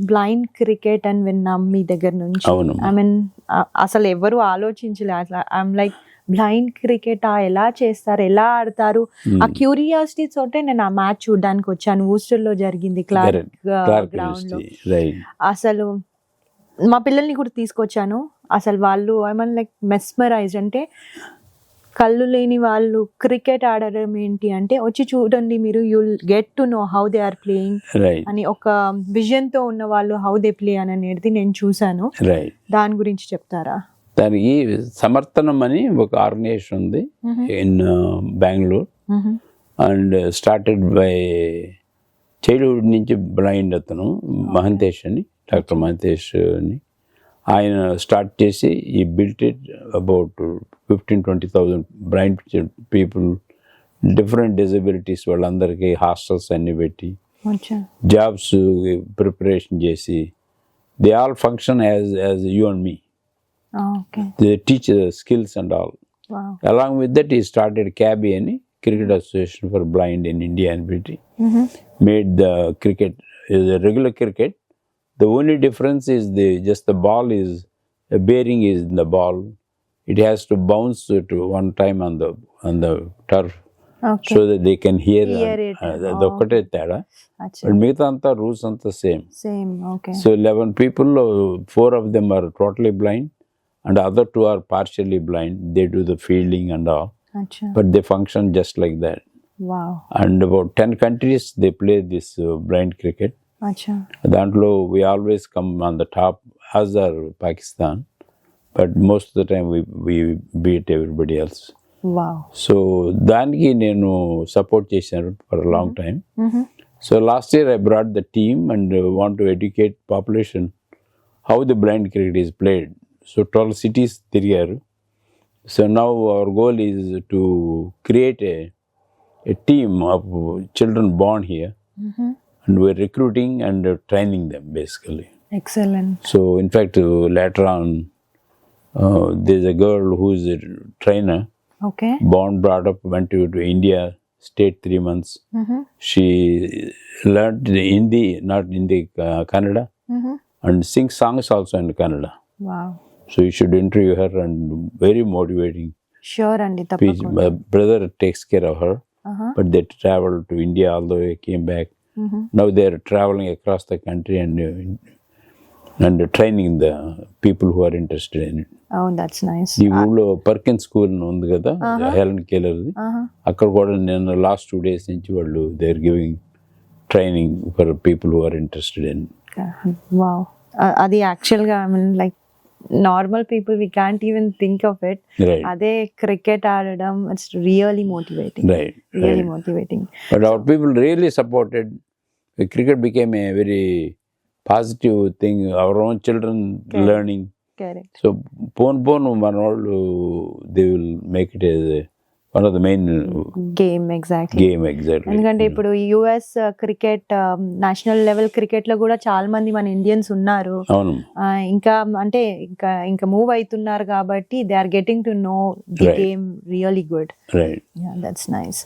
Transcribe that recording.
Blind cricket అని విన్నాం మీ దగ్గర నుంచి. అవును. ఐ మీన్ అసలు ఎవరు ఆలోచించలే అట్లా. ఐఎమ్ లైక్ బ్లైండ్ క్రికెట్ ఎలా చేస్తారు, ఎలా ఆడతారు, ఆ క్యూరియాసిటీ తోటే నేను ఆ మ్యాచ్ చూడడానికి వచ్చాను. ఊస్టర్లో జరిగింది, క్లార్క్ గ్రౌండ్ లో. అసలు మా పిల్లల్ని కూడా తీసుకొచ్చాను. అసలు వాళ్ళు ఐమన్ లైక్ మెస్మరైజ్, అంటే కళ్ళు లేని వాళ్ళు క్రికెట్ ఆడడం ఏంటి అంటే వచ్చి చూడండి మీరు, you'll get to know how they are playing అని ఒక విజన్ తో ఉన్న వాళ్ళు హౌ దే ప్లే అని అనేది నేను చూసాను. దాని గురించి చెప్తారా? దానికి సమర్థనం అని ఒక ఆర్గనైజేషన్ ఉంది in Bengaluru, and started by childhood నుంచి బ్లైండ్ అతను మహంతేష్ అని, డాక్టర్ మహంతేష్ అని ఆయన స్టార్ట్ చేసి ఈ built it about 15,000-20,000 blind people, different disabilities వాళ్ళందరికీ హాస్టల్స్ అన్ని పెట్టి జాబ్స్ ప్రిపరేషన్ చేసి, they all function as you and me. They teach the skills and all. Wow. Along with that, he started CABI ani, Cricket Association for Blind in India and Britain. Made the cricket is a regular cricket. The only difference is just the ball is a bearing is in the ball. It has to bounce to one time on the turf, so that they can hear it. The okkate teda. But migitha anta rules anta same. Okay. So 11 people, 4 of them are totally blind, and the other 2 are partially blind. They do the fielding and all. But they function just like that. Wow. And about 10 countries they play this blind cricket. Dantlo we always come on the top, as are Pakistan, but most of the time we beat everybody else. Wow. So daniki nenu support chesanu for a long time. So last year I brought the team and want to educate population how the blind cricket is played. So 12 cities tirigaru. So now our goal is to create a team of children born here, and we're recruiting and training them basically. Excellent. So in fact later on there's a girl who is a trainer. Okay. Born, brought up, went to India, stayed 3 months. She learned Hindi, not Hindi, Kannada, and sings songs also in Kannada. Wow. So you should interview her, and very motivating. Sure, andi tappakunda. My brother takes care of her, but they traveled to India all the way, came back. Now they are traveling across the country and training the people who are interested in it. Oh, that's nice. ఈ ఊళ్ళో పర్కిన్స్ school ఉంది కదా, Helen కేలర్ది, అక్కడ కూడా నేను last 2 days నుంచి వాళ్ళు they are giving training for people who are interested in. Wow. అది యాక్చువల్గా I mean like normal people we can't even think of it. అదే క్రికెట్ ఆడడం, it's really motivating. Really motivating. But our people really supported. Cricket became a very positive thing, our own children learning. Correct. So pon మన వాళ్ళు they will make it as one of the main game. Exactly. ఎందుకంటే ఇప్పుడు US cricket national level cricket లో కూడా చాలా మంది మన Indians ఉన్నారు. అవును. ఇంకా అంటే ఇంకా మూవ్ అవుతున్నారు కాబట్టి they are getting to know the game really good. Right. Yeah, that's nice.